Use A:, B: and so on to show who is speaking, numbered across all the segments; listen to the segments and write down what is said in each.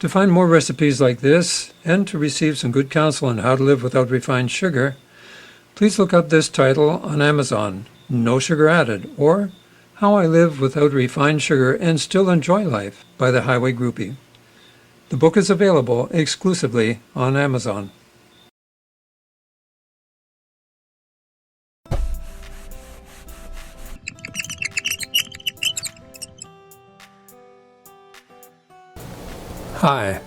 A: To find more recipes like this, and to receive some good counsel on how to live without refined sugar, please look up this title on Amazon, No Sugar Added, or How I Live Without Refined Sugar and Still Enjoy Life by the Highway Groupie. The book is available exclusively on Amazon. Hi,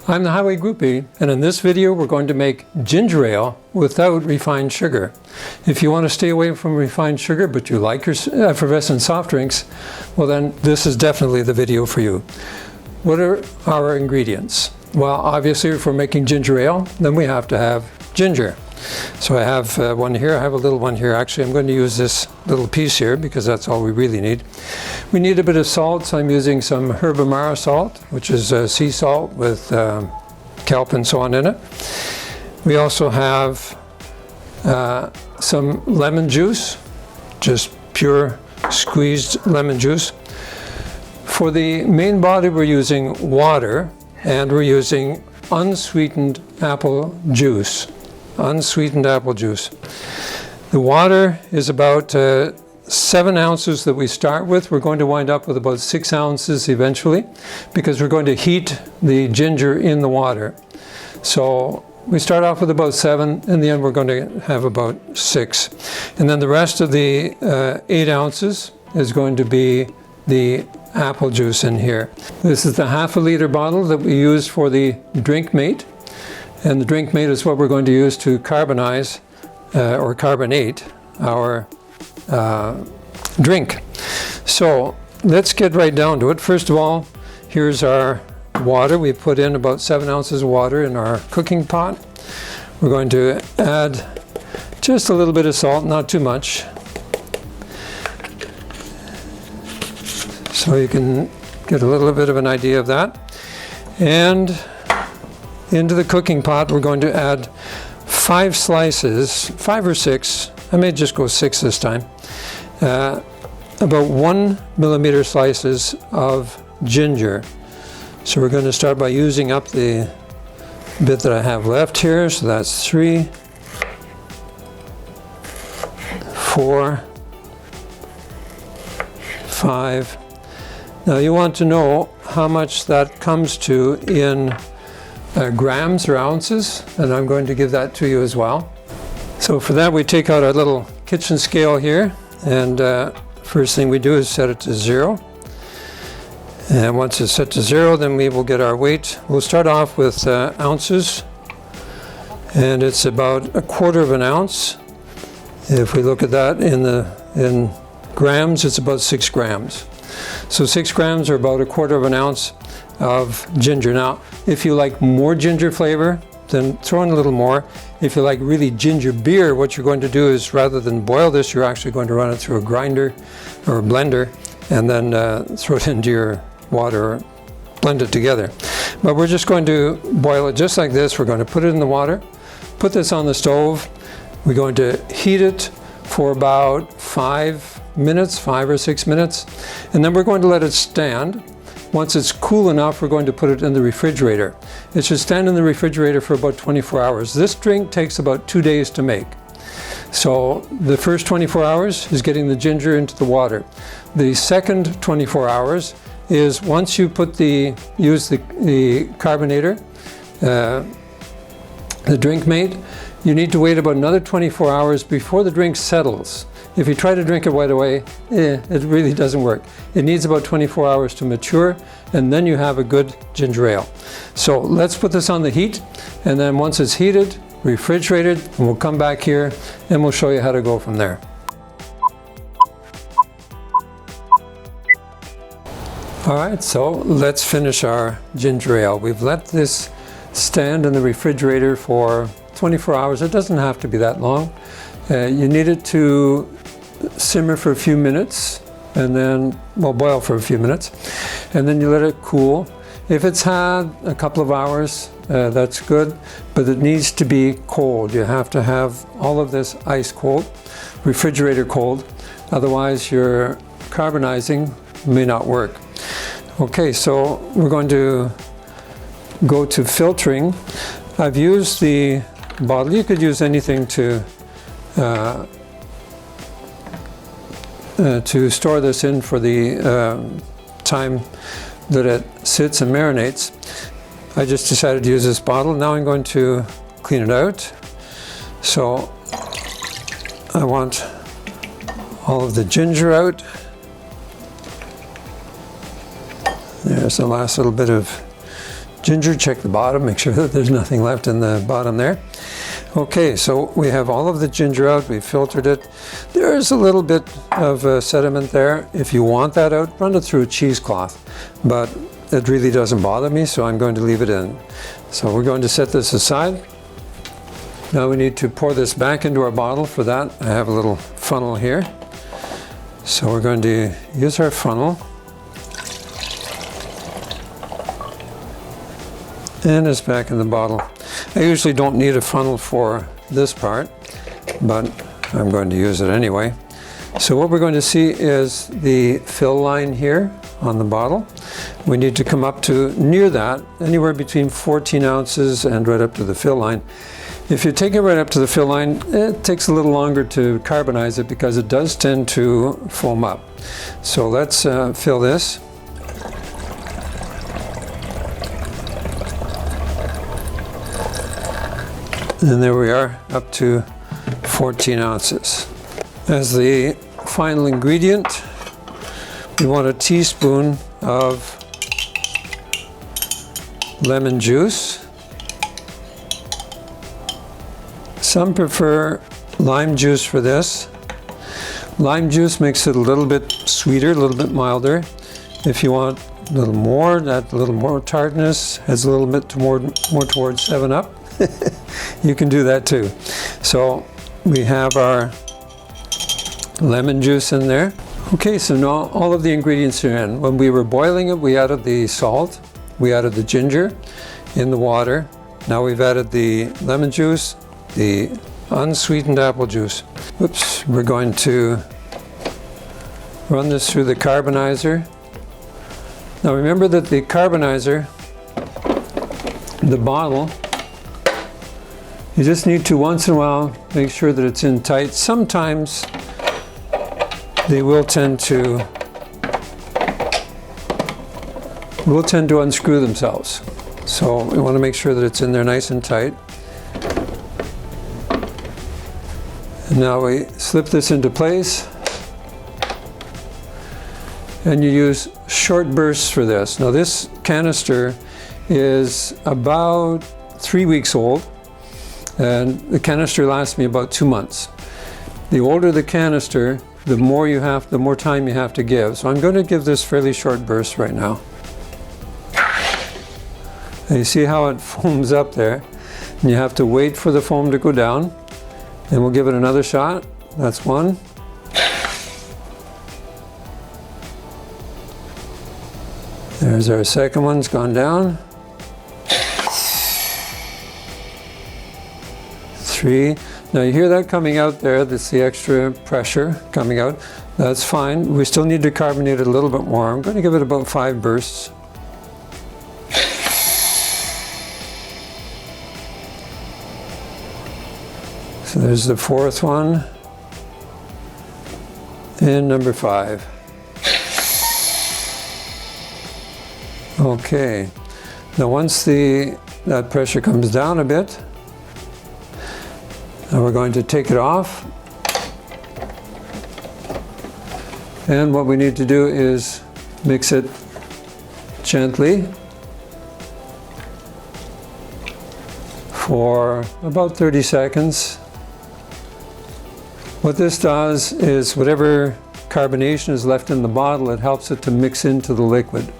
A: I'm the Highway Groupie, and in this video we're going to make ginger ale without refined sugar. If you want to stay away from refined sugar but you like your effervescent soft drinks, well then this is definitely the video for you. What are our ingredients? Well, obviously if we're making ginger ale, then we have to have ginger. So I have one here, I have a little one here. Actually, I'm going to use this little piece here because that's all we really need. We need a bit of salt, so I'm using some Herbamara salt, which is sea salt with kelp and so on in it. We also have some lemon juice, just pure squeezed lemon juice. For the main body we're using water, and we're using unsweetened apple juice. Unsweetened apple juice. The water is about 7 ounces that we start with. We're going to wind up with about 6 ounces eventually because we're going to heat the ginger in the water. So we start off with about 7, in the end we're going to have about 6. And then the rest of the 8 ounces is going to be the apple juice in here. This is the ½ liter bottle that we use for the Drinkmate. And the Drinkmate is what we're going to use to carbonize or carbonate our drink. So let's get right down to it. First of all, here's our water. We put in about 7 ounces of water in our cooking pot. We're going to add just a little bit of salt, not too much. So you can get a little bit of an idea of that. And into the cooking pot, we're going to add 5 slices, 5 or 6, I may just go 6 this time, about 1 millimeter slices of ginger. So we're going to start by using up the bit that I have left here. So that's 3, 4, 5. Now you want to know how much that comes to in grams or ounces, and I'm going to give that to you as well. So for that we take out our little kitchen scale here, and first thing we do is set it to 0. And once it's set to 0, then we will get our weight. We'll start off with ounces, and it's about 1/4 ounce. If we look at that in grams, it's about 6 grams. So 6 grams are about 1/4 ounce of ginger. Now, if you like more ginger flavor, then throw in a little more. If you like really ginger beer, what you're going to do is rather than boil this, you're actually going to run it through a grinder or a blender and then throw it into your water or blend it together. But we're just going to boil it just like this. We're going to put it in the water, put this on the stove. We're going to heat it for about 5 minutes, 5 or 6 minutes, and then we're going to let it stand. Once it's cool enough, we're going to put it in the refrigerator. It should stand in the refrigerator for about 24 hours. This drink takes about 2 days to make. So the first 24 hours is getting the ginger into the water. The second 24 hours is once you use the carbonator, the Drinkmate, you need to wait about another 24 hours before the drink settles. If you try to drink it right away, it really doesn't work. It needs about 24 hours to mature, and then you have a good ginger ale. So let's put this on the heat, and then once it's heated, refrigerated, and we'll come back here and we'll show you how to go from there. All right, so let's finish our ginger ale. We've let this stand in the refrigerator for 24 hours. It doesn't have to be that long. You need it to simmer for a few minutes, and then, well, boil for a few minutes, and then you let it cool. If it's had a couple of hours, that's good, but it needs to be cold. You have to have all of this ice cold, refrigerator cold, otherwise your carbonizing may not work. Okay, so we're going to go to filtering, I've used the bottle. You could use anything to store this in for the time that it sits and marinates. I just decided to use this bottle. Now I'm going to clean it out. So I want all of the ginger out. There's the last little bit of ginger. Check the bottom, make sure that there's nothing left in the bottom there. Okay, so we have all of the ginger out, we've filtered it. There's a little bit of sediment there. If you want that out, run it through a cheesecloth, but it really doesn't bother me, so I'm going to leave it in. So we're going to set this aside. Now we need to pour this back into our bottle. For that, I have a little funnel here. So we're going to use our funnel. And it's back in the bottle. I usually don't need a funnel for this part, but I'm going to use it anyway. So what we're going to see is the fill line here on the bottle. We need to come up to near that, anywhere between 14 ounces and right up to the fill line. If you take it right up to the fill line, it takes a little longer to carbonize it because it does tend to foam up. So let's fill this. And there we are, up to 14 ounces. As the final ingredient, we want a teaspoon of lemon juice. Some prefer lime juice for this. Lime juice makes it a little bit sweeter, a little bit milder. If you want a little more, add a little more tartness, has a little bit more towards 7-Up. You can do that too. So we have our lemon juice in there. Okay, so now all of the ingredients are in. When we were boiling it, we added the salt, we added the ginger in the water. Now we've added the lemon juice, the unsweetened apple juice. Oops, we're going to run this through the carbonizer. Now remember that the carbonizer, the bottle, you just need to once in a while make sure that it's in tight. Sometimes they will tend to unscrew themselves. So we want to make sure that it's in there nice and tight. And now we slip this into place. And you use short bursts for this. Now this canister is about 3 weeks old. And the canister lasts me about 2 months. The older the canister, the more time you have to give. So I'm going to give this fairly short bursts right now. And you see how it foams up there? And you have to wait for the foam to go down. And we'll give it another shot. That's one. There's our second one, it's gone down. 3. Now you hear that coming out there, that's the extra pressure coming out. That's fine. We still need to carbonate it a little bit more. I'm going to give it about 5 bursts. So there's the 4th one. And number 5. Okay. Now once that pressure comes down a bit, now we're going to take it off. And what we need to do is mix it gently for about 30 seconds. What this does is whatever carbonation is left in the bottle, it helps it to mix into the liquid.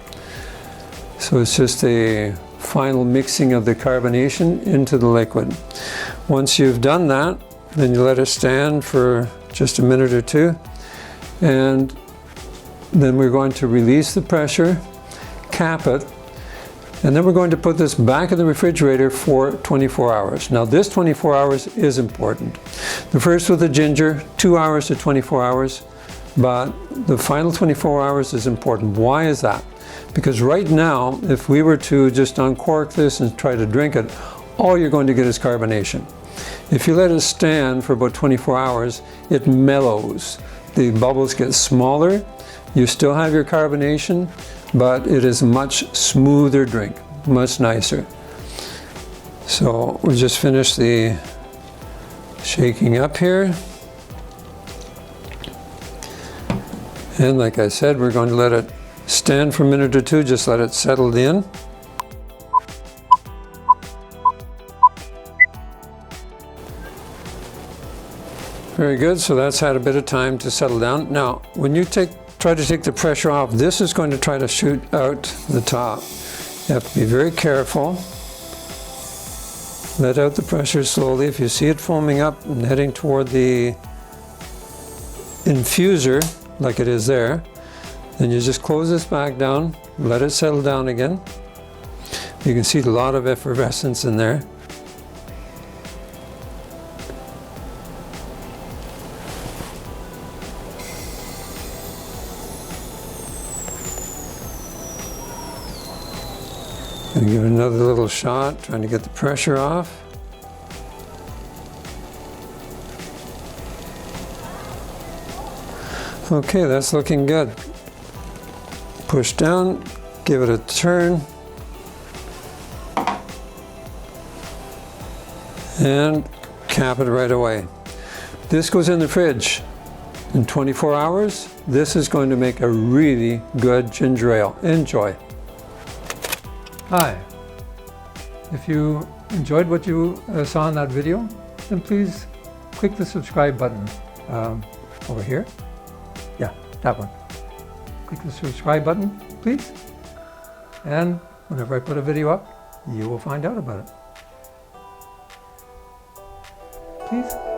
A: So it's just a final mixing of the carbonation into the liquid. Once you've done that, then you let it stand for just a minute or two, and then we're going to release the pressure, cap it, and then we're going to put this back in the refrigerator for 24 hours. Now this 24 hours is important. The first with the ginger, 2 hours to 24 hours, but the final 24 hours is important. Why is that? Because right now, if we were to just uncork this and try to drink it, all you're going to get is carbonation. If you let it stand for about 24 hours, it mellows. The bubbles get smaller. You still have your carbonation, but it is a much smoother drink, much nicer. So we just finished the shaking up here. And like I said, we're going to let it stand for a minute or two, just let it settle in. Very good, so that's had a bit of time to settle down. Now, when you try to take the pressure off, this is going to try to shoot out the top. You have to be very careful. Let out the pressure slowly. If you see it foaming up and heading toward the infuser, like it is there, then you just close this back down, let it settle down again. You can see a lot of effervescence in there. Gonna give it another little shot, trying to get the pressure off. Okay, that's looking good. Push down, give it a turn, and cap it right away. This goes in the fridge. In 24 hours, this is going to make a really good ginger ale. Enjoy. Hi. If you enjoyed what you saw in that video, then please click the subscribe button over here. Yeah, that one. Click the subscribe button, please. And whenever I put a video up, you will find out about it. Please.